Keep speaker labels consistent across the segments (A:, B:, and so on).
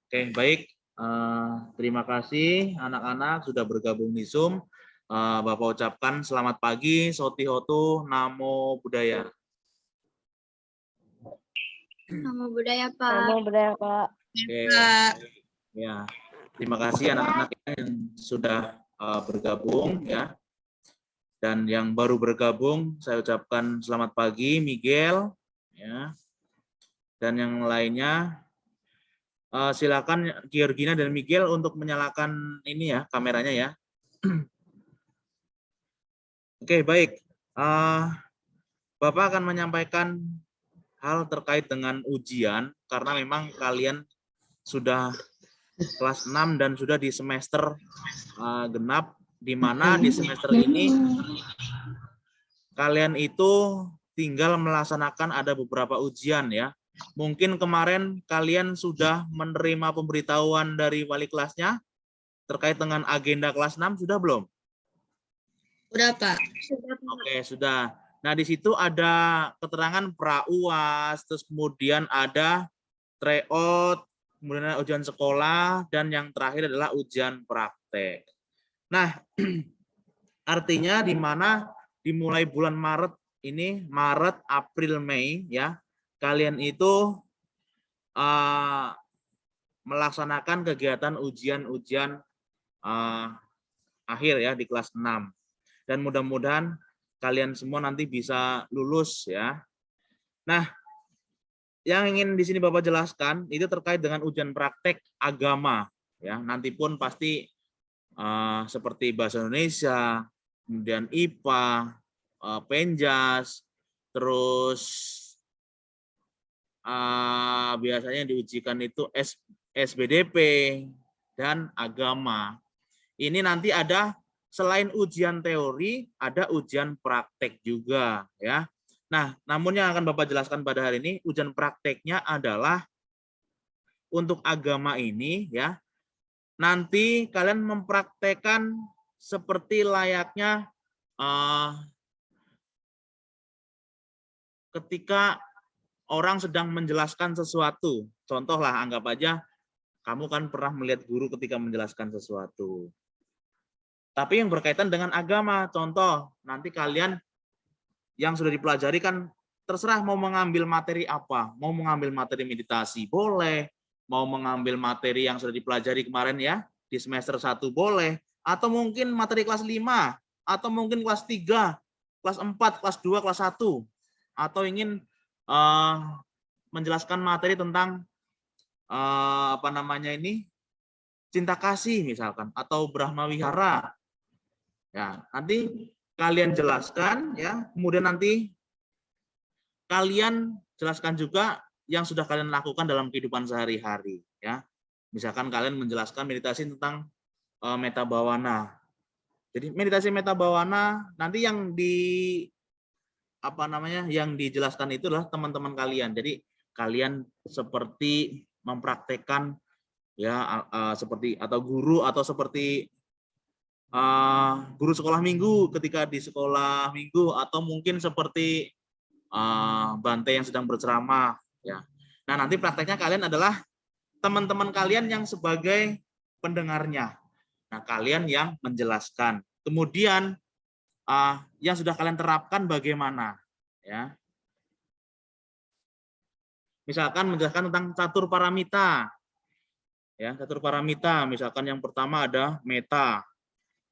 A: Oke, baik. Terima kasih anak-anak sudah bergabung di Zoom. Bapak ucapkan selamat pagi, Sotihotu, Namo Buddhaya.
B: Namo Buddhaya, Pak.
C: Namo Buddhaya, Pak.
A: Oke. Ya, terima kasih anak-anak yang sudah bergabung ya. Dan yang baru bergabung, saya ucapkan selamat pagi, Miguel. Ya. Dan yang lainnya, silakan Georgina dan Miguel untuk menyalakan ini ya kameranya ya. Oke, baik. Bapak akan menyampaikan hal terkait dengan ujian karena memang kalian sudah kelas 6 dan sudah di semester genap, di mana di semester ini kalian itu tinggal melaksanakan ada beberapa ujian ya. Mungkin kemarin kalian sudah menerima pemberitahuan dari wali kelasnya terkait dengan agenda kelas 6, sudah belum?
B: Sudah, Pak.
A: Oke, sudah. Nah, di situ ada keterangan pra-UAS, terus kemudian ada tryout, kemudian ada ujian sekolah, dan yang terakhir adalah ujian praktek. Nah, artinya di mana dimulai bulan Maret ini, Maret, April, Mei, ya, kalian itu melaksanakan kegiatan ujian-ujian akhir ya di kelas 6. Dan mudah-mudahan kalian semua nanti bisa lulus ya. Nah, yang ingin di sini Bapak jelaskan itu terkait dengan ujian praktek agama ya. Nanti pun pasti seperti bahasa Indonesia, kemudian IPA, Penjas, terus biasanya diujikan itu SBDP dan agama. Ini nanti ada selain ujian teori, ada ujian praktek juga ya. Nah, namun yang akan Bapak jelaskan pada hari ini, ujian prakteknya adalah untuk agama ini ya. Nanti kalian mempraktekkan seperti layaknya ketika orang sedang menjelaskan sesuatu. Contohlah, anggap aja kamu kan pernah melihat guru ketika menjelaskan sesuatu. Tapi yang berkaitan dengan agama, contoh, nanti kalian yang sudah dipelajari kan terserah mau mengambil materi apa, mau mengambil materi meditasi, boleh, mau mengambil materi yang sudah dipelajari kemarin ya, di semester 1 boleh, atau mungkin materi kelas 5, atau mungkin kelas 3, kelas 4, kelas 2, kelas 1, atau ingin menjelaskan materi tentang apa namanya ini, cinta kasih misalkan, atau Brahma Wihara. Ya, nanti kalian jelaskan ya, kemudian nanti kalian jelaskan juga yang sudah kalian lakukan dalam kehidupan sehari-hari ya. Misalkan kalian menjelaskan meditasi tentang metta bhavana. Jadi meditasi metta bhavana nanti yang yang dijelaskan itu adalah teman-teman kalian. Jadi kalian seperti mempraktekkan ya seperti atau guru atau seperti guru sekolah minggu ketika di sekolah minggu, atau mungkin seperti Bante yang sedang berceramah ya. Nah, nanti prakteknya kalian adalah teman-teman kalian yang sebagai pendengarnya. Nah, kalian yang menjelaskan. Kemudian yang sudah kalian terapkan bagaimana ya. Misalkan menjelaskan tentang catur paramita. Ya, catur paramita misalkan yang pertama ada metta.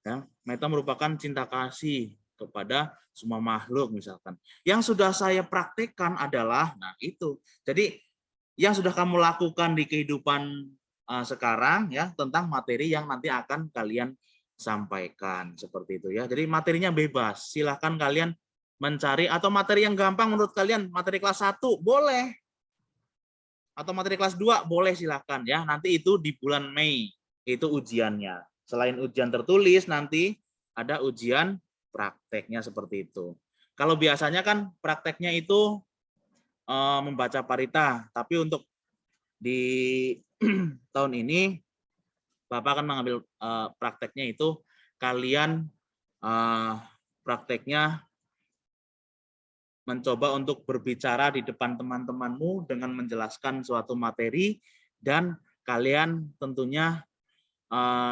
A: Ya, metta merupakan cinta kasih kepada semua makhluk misalkan. Yang sudah saya praktekkan adalah, nah itu. Jadi yang sudah kamu lakukan di kehidupan sekarang ya tentang materi yang nanti akan kalian sampaikan seperti itu ya. Jadi materinya bebas. Silahkan kalian mencari atau materi yang gampang menurut kalian, materi kelas 1 boleh. Atau materi kelas 2 boleh silahkan ya. Nanti itu di bulan Mei itu ujiannya. Selain ujian tertulis, nanti ada ujian prakteknya seperti itu. Kalau biasanya kan prakteknya itu membaca parita, tapi untuk di tahun ini Bapak akan mengambil prakteknya itu kalian prakteknya mencoba untuk berbicara di depan teman-temanmu dengan menjelaskan suatu materi, dan kalian tentunya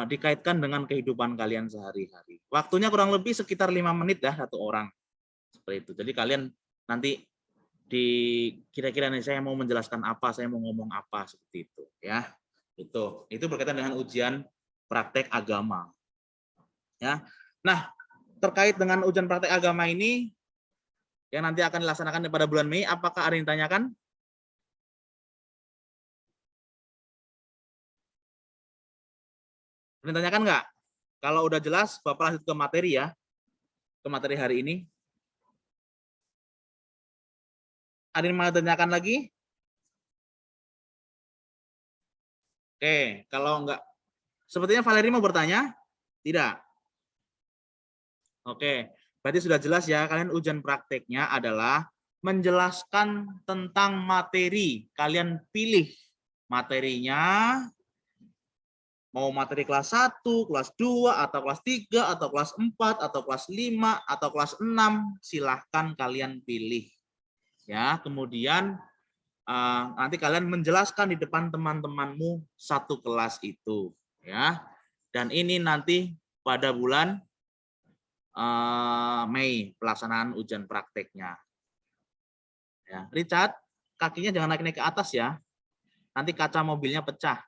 A: dikaitkan dengan kehidupan kalian sehari-hari. Waktunya kurang lebih sekitar 5 menit ya satu orang. Seperti itu. Jadi kalian nanti kira-kira nih saya mau menjelaskan apa, saya mau ngomong apa seperti itu ya. Itu berkaitan dengan ujian praktek agama. Ya. Nah, terkait dengan ujian praktek agama ini yang nanti akan dilaksanakan pada bulan Mei, apakah ada yang ditanyakan? Ada yang ditanyakan nggak? Kalau udah jelas, Bapak lanjut ke materi ya. Ke materi hari ini. Ada yang mau ditanyakan lagi? Oke, kalau enggak, sepertinya Valeri mau bertanya? Tidak. Oke, berarti sudah jelas ya, kalian ujian prakteknya adalah menjelaskan tentang materi. Kalian pilih materinya, mau materi kelas 1, kelas 2, atau kelas 3, atau kelas 4, atau kelas 5, atau kelas 6, silahkan kalian pilih. Ya, kemudian nanti kalian menjelaskan di depan teman-temanmu satu kelas itu, ya. Dan ini nanti pada bulan Mei pelaksanaan ujian prakteknya. Ya, Richard, kakinya jangan naik-naik ke atas ya. Nanti kaca mobilnya pecah.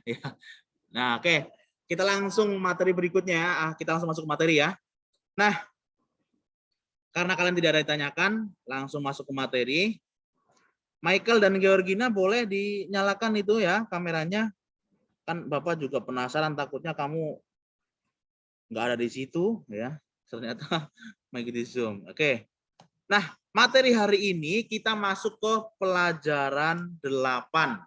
A: Ya. Nah, oke. Kita langsung materi berikutnya. Kita langsung masuk ke materi ya. Nah, karena kalian tidak ada ditanyakan, langsung masuk ke materi. Michael dan Georgina boleh dinyalakan itu ya kameranya. Kan Bapak juga penasaran, takutnya kamu nggak ada di situ ya. Ternyata di Zoom. Oke. Nah, materi hari ini kita masuk ke pelajaran 8.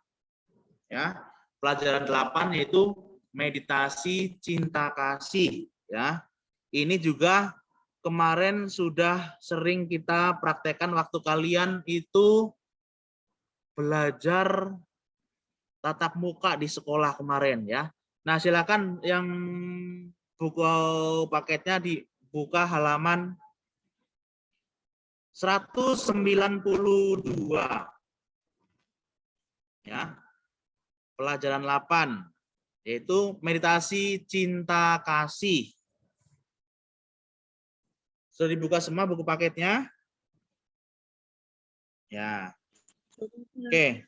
A: Ya. Pelajaran 8 yaitu meditasi cinta kasih ya. Ini juga kemarin sudah sering kita praktekkan waktu kalian itu belajar tatap muka di sekolah kemarin ya. Nah, silakan yang buku paketnya dibuka halaman 192. Ya. Pelajaran 8 yaitu meditasi cinta kasih. Sudah dibuka semua buku paketnya? Ya. Oke.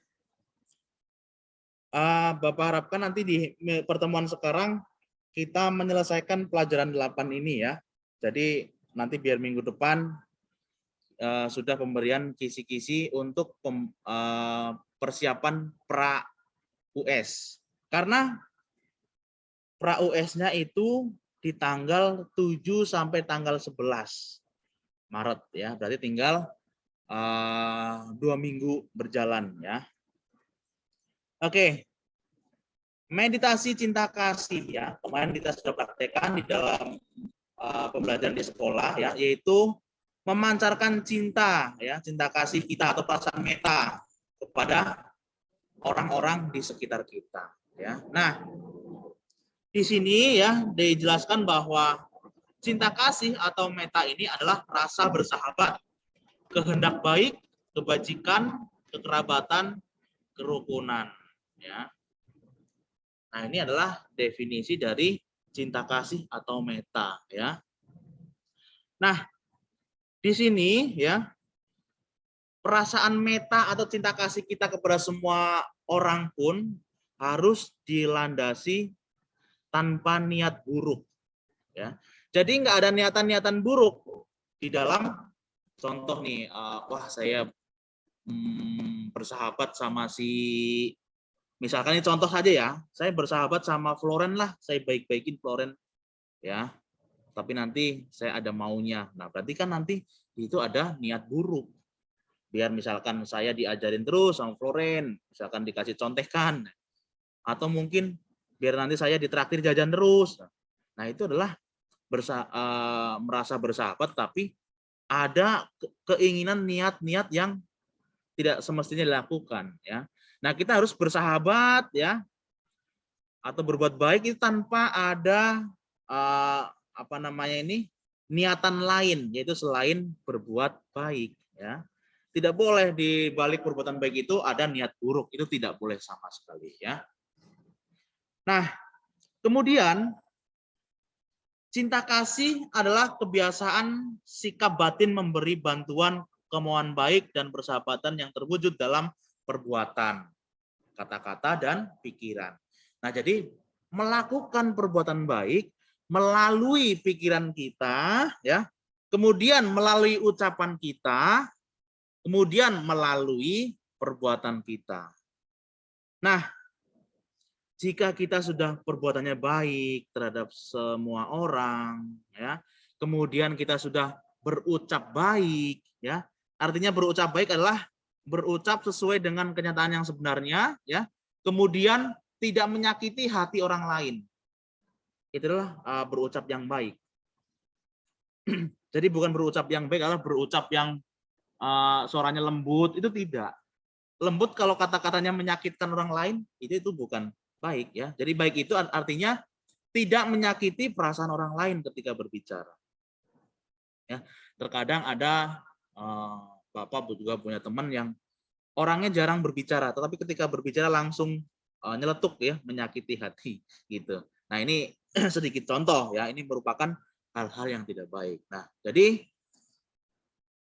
A: Bapak harapkan nanti di pertemuan sekarang kita menyelesaikan pelajaran 8 ini ya. Jadi nanti biar minggu depan sudah pemberian kisi-kisi untuk persiapan pra-US. Karena pra-US-nya itu di tanggal 7 sampai tanggal 11 Maret ya. Berarti tinggal 2 minggu berjalan ya. Oke. Meditasi cinta kasih ya. Kemarin kita sudah praktekkan di dalam pembelajaran di sekolah ya, yaitu memancarkan cinta ya, cinta kasih kita atau perasaan meta kepada orang-orang di sekitar kita ya. Nah, di sini ya dijelaskan bahwa cinta kasih atau meta ini adalah rasa bersahabat, kehendak baik, kebajikan, kekerabatan, kerukunan ya. Nah, ini adalah definisi dari cinta kasih atau meta ya. Nah, di sini ya perasaan meta atau cinta kasih kita kepada semua orang pun harus dilandasi tanpa niat buruk ya. Jadi nggak ada niatan-niatan buruk di dalam contoh nih, wah saya bersahabat sama si, misalkan ini contoh saja ya, saya bersahabat sama Floren lah, saya baik-baikin Floren ya, tapi nanti saya ada maunya. Nah, berarti kan nanti itu ada niat buruk. Biar misalkan saya diajarin terus sama Floren, misalkan dikasih contekan, atau mungkin biar nanti saya ditraktir jajan terus. Nah, itu adalah merasa bersahabat, tapi ada keinginan niat-niat yang tidak semestinya dilakukan ya. Nah, kita harus bersahabat ya atau berbuat baik itu tanpa ada niatan lain, yaitu selain berbuat baik ya. Tidak boleh di balik perbuatan baik itu ada niat buruk, itu tidak boleh sama sekali ya. Nah, kemudian cinta kasih adalah kebiasaan sikap batin memberi bantuan, kemauan baik dan persahabatan yang terwujud dalam perbuatan, kata-kata dan pikiran. Nah, jadi melakukan perbuatan baik melalui pikiran kita ya, kemudian melalui ucapan kita, kemudian melalui perbuatan kita. Nah, jika kita sudah perbuatannya baik terhadap semua orang, ya, kemudian kita sudah berucap baik, ya, artinya berucap baik adalah berucap sesuai dengan kenyataan yang sebenarnya, ya, kemudian tidak menyakiti hati orang lain. Itulah berucap yang baik. Jadi bukan berucap yang baik adalah berucap yang suaranya lembut, itu tidak. Lembut kalau kata-katanya menyakitkan orang lain, itu bukan baik ya. Jadi baik itu artinya tidak menyakiti perasaan orang lain ketika berbicara. Ya, terkadang ada Bapak juga punya teman yang orangnya jarang berbicara, tetapi ketika berbicara langsung nyeletuk ya, menyakiti hati gitu. Nah, ini sedikit contoh ya, ini merupakan hal-hal yang tidak baik. Nah, jadi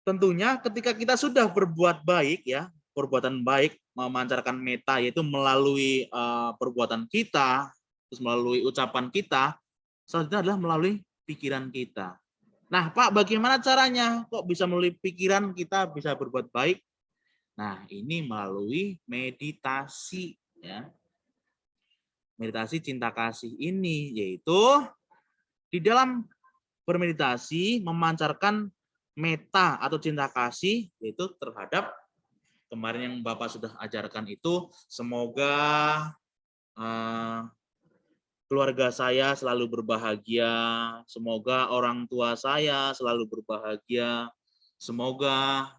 A: tentunya ketika kita sudah berbuat baik ya, perbuatan baik memancarkan meta yaitu melalui perbuatan kita, terus melalui ucapan kita, selanjutnya adalah melalui pikiran kita. Nah, Pak, bagaimana caranya? Kok bisa melalui pikiran kita bisa berbuat baik? Nah, ini melalui meditasi ya. Meditasi cinta kasih ini yaitu di dalam bermeditasi memancarkan meta atau cinta kasih yaitu terhadap kemarin yang Bapak sudah ajarkan itu, semoga keluarga saya selalu berbahagia, semoga orang tua saya selalu berbahagia, semoga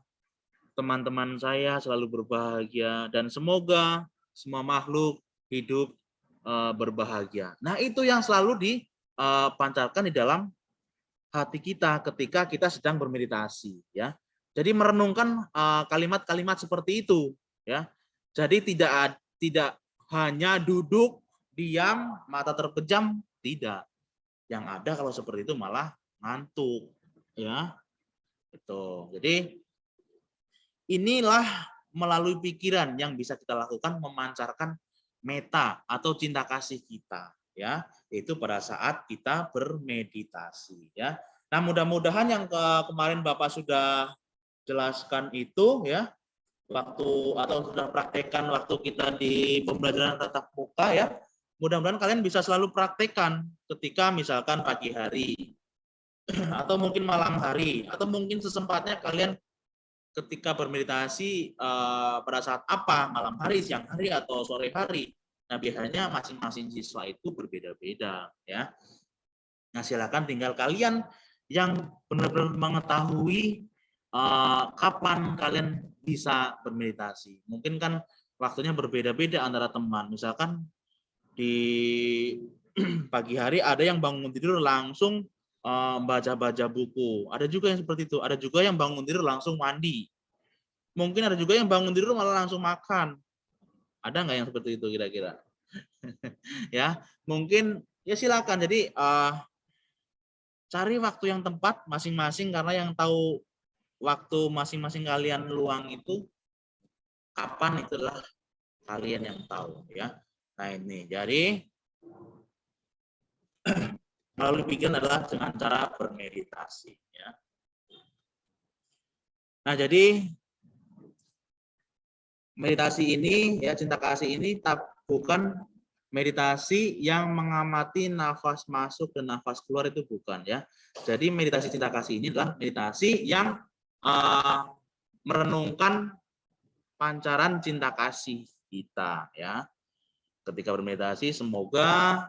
A: teman-teman saya selalu berbahagia, dan semoga semua makhluk hidup berbahagia. Nah, itu yang selalu dipancarkan di dalam hati kita ketika kita sedang bermeditasi ya. Jadi merenungkan kalimat-kalimat seperti itu ya. Jadi tidak hanya duduk diam mata terpejam, tidak. Yang ada kalau seperti itu malah ngantuk ya. Itu. Jadi inilah melalui pikiran yang bisa kita lakukan memancarkan meta atau cinta kasih kita ya, yaitu pada saat kita bermeditasi ya. Nah, mudah-mudahan yang kemarin Bapak sudah jelaskan itu ya, waktu atau sudah praktekkan waktu kita di pembelajaran tatap muka ya. Mudah-mudahan kalian bisa selalu praktekkan ketika misalkan pagi hari atau mungkin malam hari atau mungkin sesempatnya kalian ketika bermeditasi pada saat apa, malam hari, siang hari, atau sore hari. Nah, biasanya masing-masing siswa itu berbeda-beda ya. Nah, silakan tinggal kalian yang benar-benar mengetahui kapan kalian bisa bermeditasi. Mungkin kan waktunya berbeda-beda antara teman. Misalkan di pagi hari ada yang bangun tidur langsung baca-baca buku. Ada juga yang seperti itu. Ada juga yang bangun tidur langsung mandi. Mungkin ada juga yang bangun tidur malah langsung makan. Ada nggak yang seperti itu kira-kira? Ya, mungkin ya silakan. Jadi cari waktu yang tepat masing-masing karena yang tahu waktu masing-masing kalian luang itu kapan itulah kalian yang tahu ya. Nah, ini jadi melalui pikiran adalah dengan cara bermeditasi ya. Nah, jadi meditasi ini ya, cinta kasih ini bukan meditasi yang mengamati nafas masuk dan nafas keluar, itu bukan ya. Jadi meditasi cinta kasih ini adalah meditasi yang merenungkan pancaran cinta kasih kita ya. Ketika bermeditasi, semoga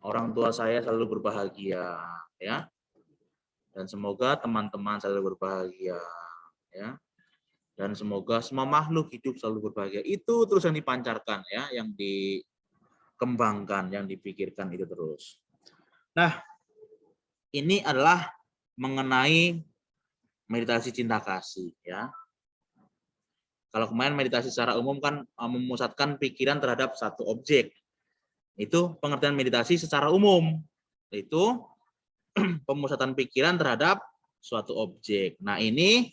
A: orang tua saya selalu berbahagia ya. Dan semoga teman-teman selalu berbahagia ya. Dan semoga semua makhluk hidup selalu berbahagia. Itu terus yang dipancarkan ya, yang dikembangkan, yang dipikirkan itu terus. Nah, ini adalah mengenai meditasi cinta kasih ya. Kalau kemarin meditasi secara umum kan memusatkan pikiran terhadap satu objek. Itu pengertian meditasi secara umum. Itu pemusatan pikiran terhadap suatu objek. Nah, ini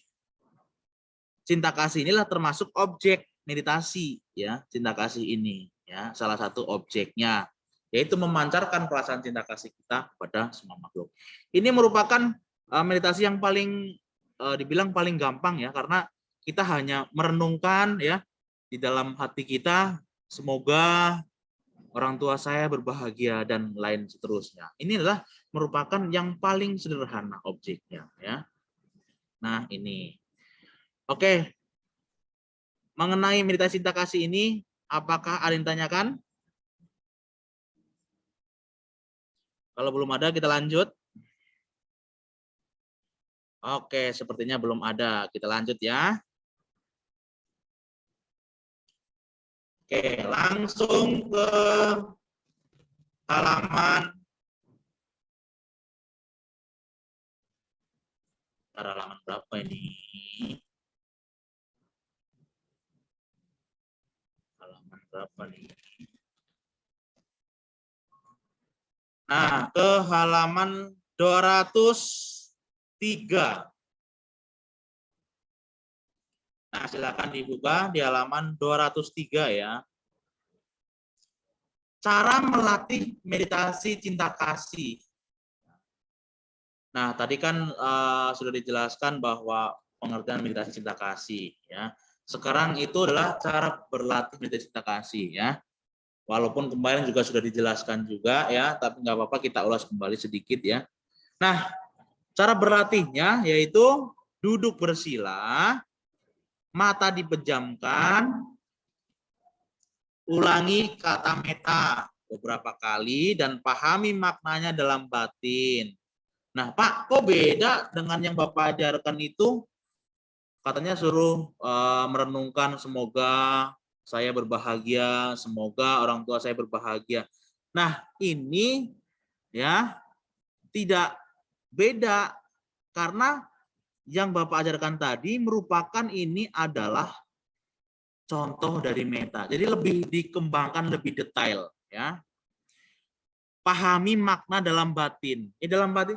A: cinta kasih inilah termasuk objek meditasi ya. Cinta kasih ini ya, salah satu objeknya yaitu memancarkan perasaan cinta kasih kita kepada semua makhluk. Ini merupakan meditasi yang paling dibilang paling gampang ya, karena kita hanya merenungkan ya di dalam hati kita, semoga orang tua saya berbahagia dan lain seterusnya. Ini adalah merupakan yang paling sederhana objeknya ya. Nah, ini. Oke. Mengenai meditasi cinta kasih ini, apakah ada yang tanyakan? Kalau belum ada, kita lanjut. Oke, sepertinya belum ada. Kita lanjut ya. Oke, langsung ke halaman berapa ini? Halaman berapa nih? Nah, ke halaman 203. Nah, silakan dibuka di halaman 203 ya. Cara melatih meditasi cinta kasih. Nah, tadi kan sudah dijelaskan bahwa pengertian meditasi cinta kasih ya. Sekarang itu adalah cara berlatih meditasi cinta kasih ya. Walaupun kemarin juga sudah dijelaskan juga ya, tapi nggak apa-apa kita ulas kembali sedikit ya. Nah, cara berlatihnya yaitu duduk bersila, mata dipejamkan, ulangi kata meta beberapa kali dan pahami maknanya dalam batin. Nah, Pak, kok beda dengan yang Bapak ajarkan itu? Katanya suruh merenungkan semoga saya berbahagia, semoga orang tua saya berbahagia. Nah, ini ya tidak beda karena yang Bapak ajarkan tadi merupakan ini adalah contoh dari meta. Jadi lebih dikembangkan lebih detail ya. Pahami makna dalam batin. Dalam batin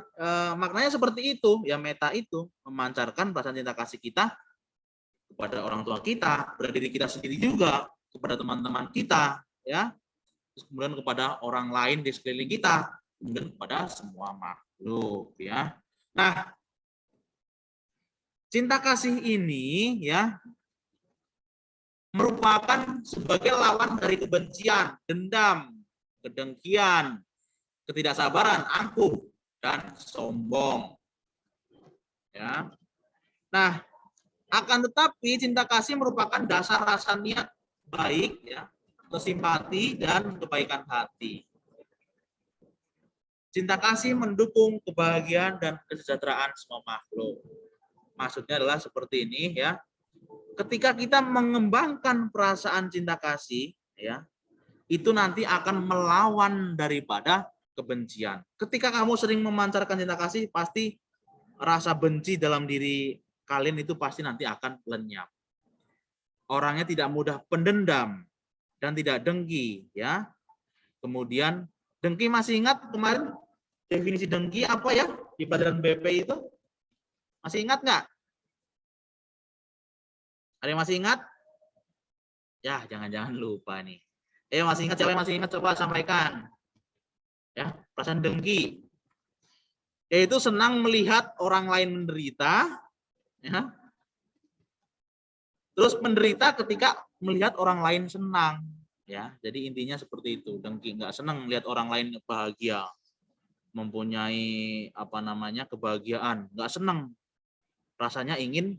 A: maknanya seperti itu, ya meta itu memancarkan perasaan cinta kasih kita kepada orang tua kita, kepada diri kita sendiri juga, kepada teman-teman kita, ya. Terus kemudian kepada orang lain di sekeliling kita, kemudian kepada semua makhluk, ya. Nah, cinta kasih ini, ya, merupakan sebagai lawan dari kebencian, dendam, kedengkian, ketidaksabaran, angkuh, dan sombong. Ya. Nah, akan tetapi cinta kasih merupakan dasar rasa niat baik, ya, simpati dan kebaikan hati. Cinta kasih mendukung kebahagiaan dan kesejahteraan semua makhluk. Maksudnya adalah seperti ini, ya. Ketika kita mengembangkan perasaan cinta kasih, ya, itu nanti akan melawan daripada kebencian. Ketika kamu sering memancarkan cinta kasih, pasti rasa benci dalam diri kalian itu pasti nanti akan lenyap. Orangnya tidak mudah pendendam dan tidak dengki, ya. Kemudian dengki, masih ingat kemarin definisi dengki apa ya di pelajaran BP itu? Masih ingat nggak? Ada yang masih ingat? Ya, jangan-jangan lupa nih. Masih ingat? Siapa yang masih ingat? Coba sampaikan. Ya, perasaan dengki. Yaitu senang melihat orang lain menderita, ya. Terus menderita ketika melihat orang lain senang, ya. Jadi intinya seperti itu. Dengki, nggak senang melihat orang lain bahagia, mempunyai kebahagiaan, nggak senang. Rasanya ingin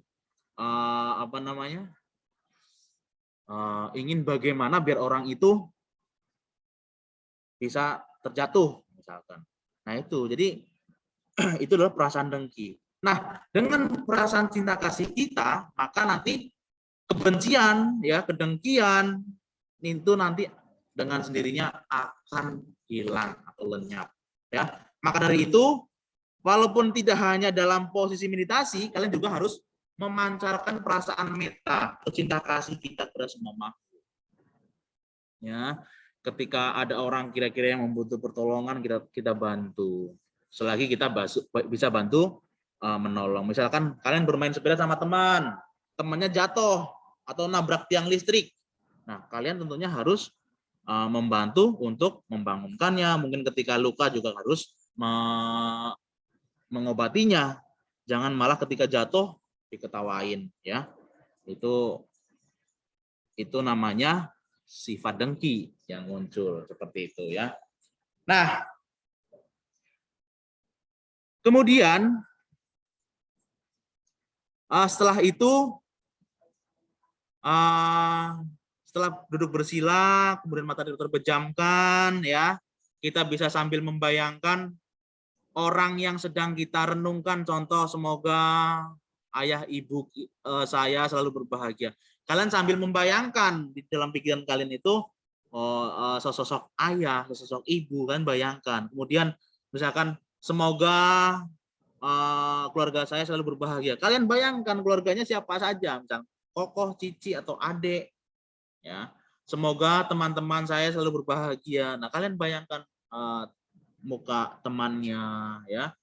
A: ingin bagaimana biar orang itu bisa terjatuh misalkan. Nah, itu. Jadi itu adalah perasaan dengki. Nah, dengan perasaan cinta kasih kita, maka nanti kebencian, ya, kedengkian itu nanti dengan sendirinya akan hilang atau lenyap, ya. Maka dari itu, walaupun tidak hanya dalam posisi meditasi, kalian juga harus memancarkan perasaan meta atau cinta kasih kita kepada semua makhluk. Ya, ketika ada orang kira-kira yang membutuh pertolongan, kita bantu. Selagi kita bisa bantu menolong. Misalkan kalian bermain sepeda sama teman, temannya jatuh atau nabrak tiang listrik. Nah, kalian tentunya harus membantu untuk membangunkannya. Mungkin ketika luka juga harus mengobatinya. Jangan malah ketika jatuh diketawain, ya. Itu namanya sifat dengki yang muncul seperti itu, ya. Nah, kemudian setelah itu setelah duduk bersila, kemudian mata terpejamkan, ya, kita bisa sambil membayangkan orang yang sedang kita renungkan. Contoh, semoga ayah ibu saya selalu berbahagia. Kalian sambil membayangkan di dalam pikiran kalian itu sosok ayah, sosok ibu, kan bayangkan. Kemudian misalkan semoga keluarga saya selalu berbahagia. Kalian bayangkan keluarganya siapa saja, misalkan kokoh, cici, atau adik, ya. Semoga teman-teman saya selalu berbahagia. Nah, kalian bayangkan muka temannya, ya,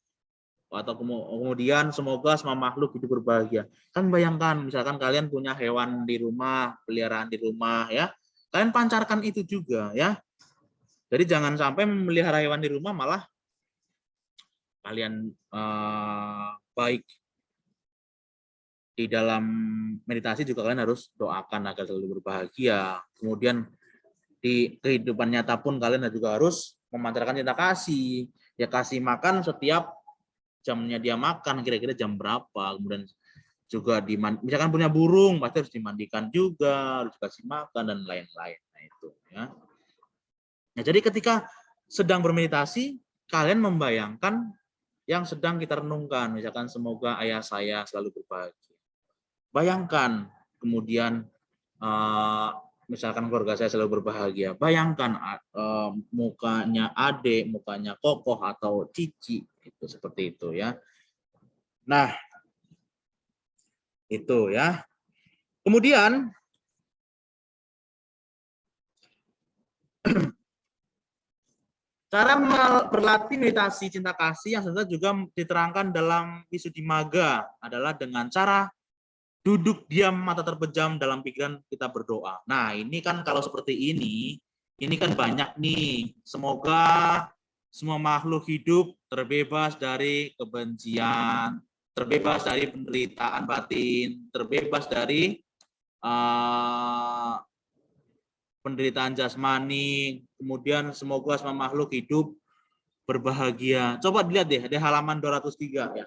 A: atau kemudian semoga semua makhluk hidup berbahagia. Kan bayangkan misalkan kalian punya hewan di rumah, peliharaan di rumah, ya, kalian pancarkan itu juga, ya. Jadi jangan sampai memelihara hewan di rumah malah kalian baik di dalam meditasi juga kalian harus doakan agar selalu berbahagia. Kemudian di kehidupan nyata pun kalian juga harus memancarkan cinta kasih. Ya, kasih makan setiap jamnya dia makan, kira-kira jam berapa. Kemudian juga misalkan punya burung, pasti harus dimandikan juga, harus dikasih makan dan lain-lain. Nah, itu, ya. Nah, jadi ketika sedang bermeditasi, kalian membayangkan yang sedang kita renungkan. Misalkan semoga ayah saya selalu berbahagia. Bayangkan, kemudian misalkan keluarga saya selalu berbahagia. Bayangkan mukanya adik, mukanya kokoh atau cici, itu seperti itu, ya. Nah, itu, ya. Kemudian cara berlatih meditasi cinta kasih yang sebenarnya juga diterangkan dalam Visuddhimagga adalah dengan cara duduk diam, mata terpejam, dalam pikiran kita berdoa. Nah, ini kan kalau seperti ini kan banyak nih. Semoga semua makhluk hidup terbebas dari kebencian, terbebas dari penderitaan batin, terbebas dari penderitaan jasmani. Kemudian semoga semua makhluk hidup berbahagia. Coba dilihat deh, di halaman 203, ya.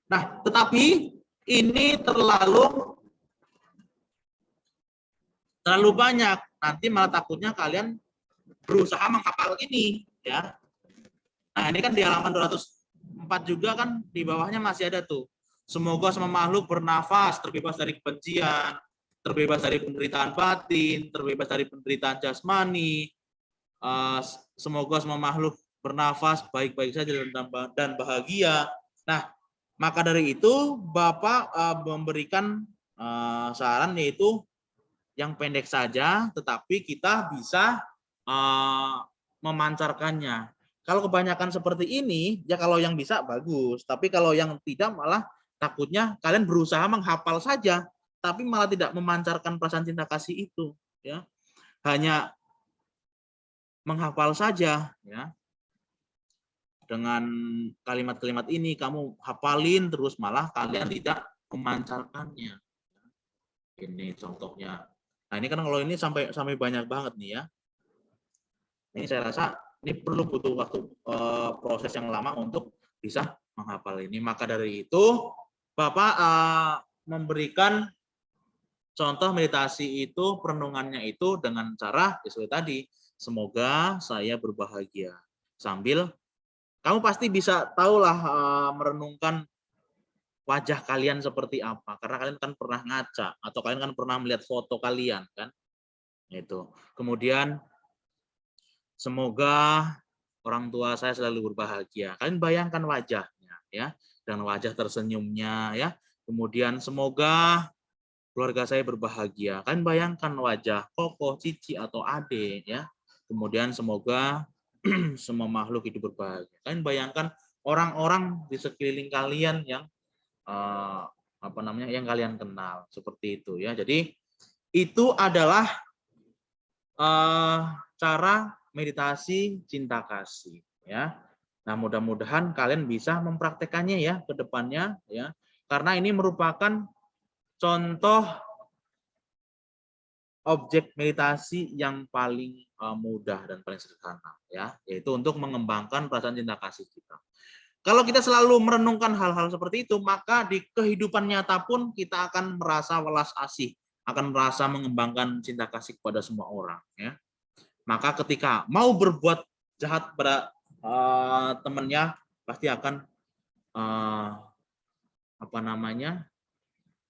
A: Nah, tetapi ini terlalu banyak, nanti malah takutnya kalian berusaha menghafal ini, ya. Nah, ini kan di halaman 204 juga kan, di bawahnya masih ada tuh. Semoga semua makhluk bernafas terbebas dari kebencian, terbebas dari penderitaan batin, terbebas dari penderitaan jasmani. Semoga semua makhluk bernafas baik-baik saja dan bahagia. Nah, maka dari itu Bapak memberikan saran, yaitu yang pendek saja, tetapi kita bisa memancarkannya. Kalau kebanyakan seperti ini, ya kalau yang bisa bagus. Tapi kalau yang tidak, malah takutnya kalian berusaha menghafal saja, tapi malah tidak memancarkan perasaan cinta kasih itu. Ya, hanya menghafal saja, ya. Dengan kalimat-kalimat ini kamu hafalin terus, malah kalian tidak memancarkannya. Ini contohnya. Nah, ini kan kalau ini sampai banyak banget nih, ya. Ini saya rasa ini perlu butuh waktu proses yang lama untuk bisa menghafal ini. Maka dari itu Bapak memberikan contoh meditasi itu, perenungannya itu dengan cara seperti tadi, semoga saya berbahagia. Sambil kamu pasti bisa tahulah merenungkan wajah kalian seperti apa, karena kalian kan pernah ngaca atau kalian kan pernah melihat foto kalian, kan. Itu. Kemudian semoga orang tua saya selalu berbahagia. Kalian bayangkan wajahnya, ya, dan wajah tersenyumnya, ya, Kemudian semoga keluarga saya berbahagia. Kalian bayangkan wajah Koko, Cici, atau Ade ya. Kemudian semoga semua makhluk hidup berbahagia. Kalian bayangkan orang-orang di sekeliling kalian yang yang kalian kenal seperti itu ya. Jadi itu adalah cara meditasi cinta kasih ya. Nah, mudah-mudahan kalian bisa mempraktekannya ya ke depannya ya. Karena ini merupakan contoh objek meditasi yang paling mudah dan paling sederhana ya, yaitu untuk mengembangkan perasaan cinta kasih kita. Kalau kita selalu merenungkan hal-hal seperti itu, maka di kehidupan nyata pun kita akan merasa welas asih, akan merasa mengembangkan cinta kasih kepada semua orang ya. Maka ketika mau berbuat jahat pada temannya, pasti akan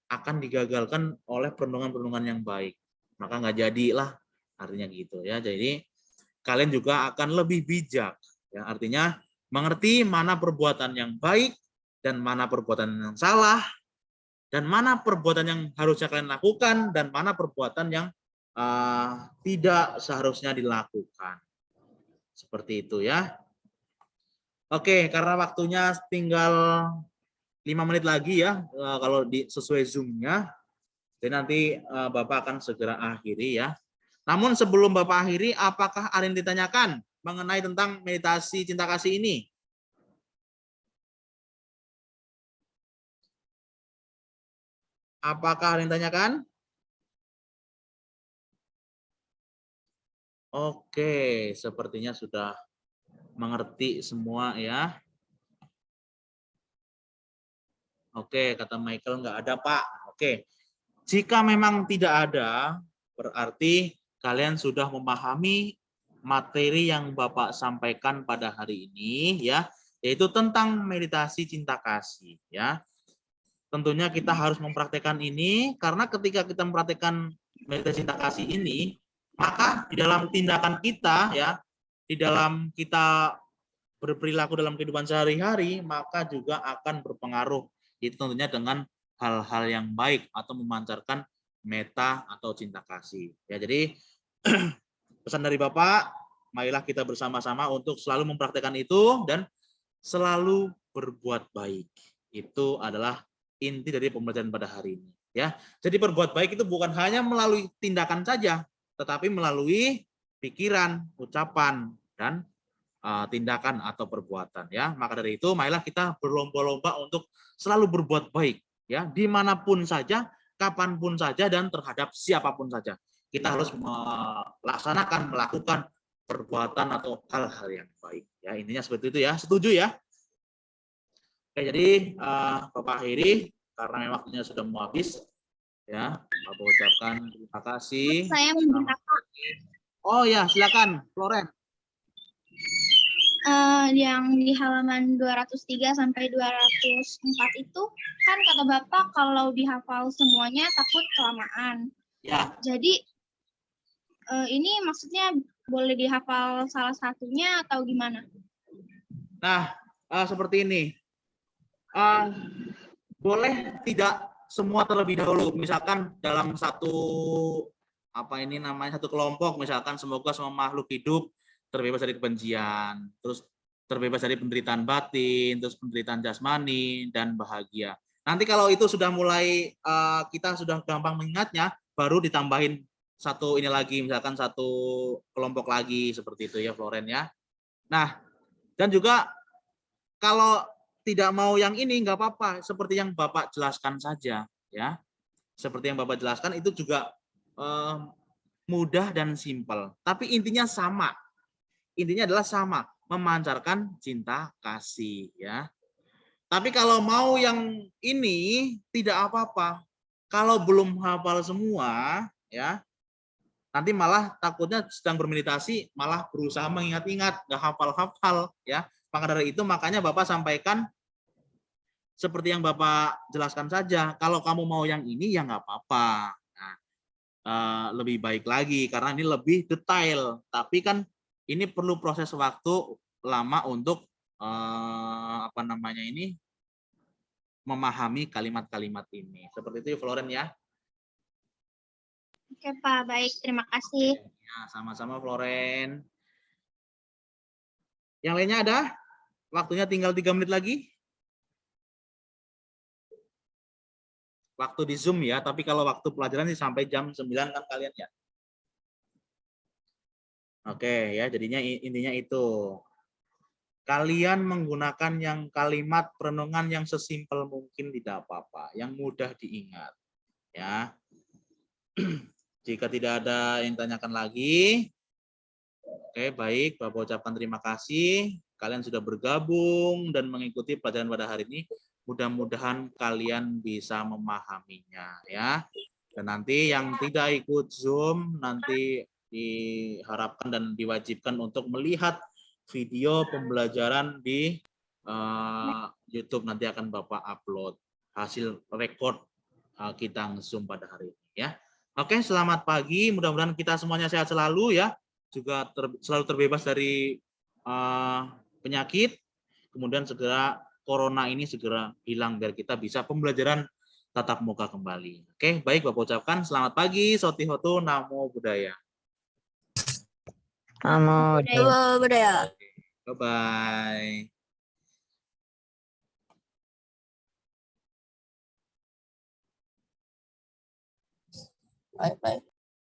A: akan digagalkan oleh perundungan-perundungan yang baik. Maka nggak jadilah, artinya gitu ya. Jadi kalian juga akan lebih bijak ya, artinya mengerti mana perbuatan yang baik dan mana perbuatan yang salah, dan mana perbuatan yang harusnya kalian lakukan dan mana perbuatan yang tidak seharusnya dilakukan. Seperti itu ya. Oke, karena waktunya tinggal 5 menit lagi ya, kalau sesuai Zoom-nya. Jadi nanti Bapak akan segera akhiri ya. Namun sebelum Bapak akhiri, apakah ada yang ditanyakan mengenai tentang meditasi cinta kasih ini? Apakah ada yang ditanyakan? Oke, sepertinya sudah mengerti semua ya. Oke, kata Michael nggak ada Pak. Oke, jika memang tidak ada, berarti kalian sudah memahami materi yang Bapak sampaikan pada hari ini ya, yaitu tentang meditasi cinta kasih ya. Tentunya kita harus mempraktekkan ini karena ketika kita mempraktekkan meditasi cinta kasih ini, maka di dalam tindakan kita ya, di dalam kita berperilaku dalam kehidupan sehari-hari, maka juga akan berpengaruh itu tentunya dengan hal-hal yang baik atau memancarkan meta atau cinta kasih. Ya, jadi pesan dari Bapak, marilah kita bersama-sama untuk selalu mempraktekkan itu dan selalu berbuat baik. Itu adalah inti dari pembelajaran pada hari ini. Ya, jadi berbuat baik itu bukan hanya melalui tindakan saja, tetapi melalui pikiran, ucapan, dan tindakan atau perbuatan. Ya, maka dari itu, marilah kita berlomba-lomba untuk selalu berbuat baik. Ya, dimanapun saja, kapanpun saja, dan terhadap siapapun saja. Kita harus melakukan perbuatan atau hal-hal yang baik. Ya, intinya seperti itu ya. Setuju ya? Oke, jadi Bapak akhiri karena memang waktunya sudah mau habis. Ya, Bapak ucapkan terima kasih.
B: Saya meminta Pak.
A: Oh ya, silakan, Floren.
B: Yang di halaman 203 sampai 204 itu kan kata Bapak kalau dihafal semuanya takut kelamaan.
A: Ya.
B: Jadi ini maksudnya boleh dihafal salah satunya atau gimana?
A: Nah, seperti ini. Boleh tidak semua terlebih dahulu. Misalkan dalam satu satu kelompok, misalkan semoga semua makhluk hidup terbebas dari kebencian, terus terbebas dari penderitaan batin, terus penderitaan jasmani dan bahagia. Nanti kalau itu sudah mulai kita sudah gampang mengingatnya, baru ditambahin satu ini lagi, misalkan satu kelompok lagi seperti itu ya, Floren ya. Nah, dan juga kalau tidak mau yang ini nggak apa-apa, seperti yang Bapak jelaskan saja ya. Seperti yang Bapak jelaskan itu juga mudah dan simpel, tapi intinya sama. Intinya adalah sama, memancarkan cinta kasih ya. Tapi kalau mau yang ini tidak apa-apa. Kalau belum hafal semua ya, nanti malah takutnya sedang bermeditasi malah berusaha mengingat-ingat, nggak hafal-hafal ya. Maka dari itu makanya Bapak sampaikan seperti yang Bapak jelaskan saja. Kalau kamu mau yang ini ya nggak apa-apa. Nah, lebih baik lagi karena ini lebih detail. Tapi kan ini perlu proses waktu lama untuk memahami kalimat-kalimat ini. Seperti itu, Floren ya.
B: Oke, Pak. Baik, terima kasih.
A: Ya, sama-sama, Floren. Yang lainnya ada? Waktunya tinggal 3 menit lagi. Waktu di Zoom ya, tapi kalau waktu pelajaran sih sampai jam 9 kan kalian ya. Oke ya, jadinya intinya itu. Kalian menggunakan yang kalimat perenungan yang sesimpel mungkin tidak apa-apa, yang mudah diingat. Ya. Jika tidak ada yang tanyakan lagi, oke baik, Bapak ucapkan terima kasih. Kalian sudah bergabung dan mengikuti pelajaran pada hari ini. Mudah-mudahan kalian bisa memahaminya ya. Dan nanti yang tidak ikut Zoom nanti diharapkan dan diwajibkan untuk melihat video pembelajaran di YouTube. Nanti akan Bapak upload hasil rekod kita Zoom pada hari ini ya. Oke, selamat pagi. Mudah-mudahan kita semuanya sehat selalu ya. Juga selalu terbebas dari penyakit. Kemudian segera corona ini segera hilang biar kita bisa pembelajaran tatap muka kembali. Oke, baik Bapak ucapkan selamat pagi, Soti Hotu, Namo Buddhaya.
C: Namo Buddhaya.
A: Bye-bye.
C: Bye-bye.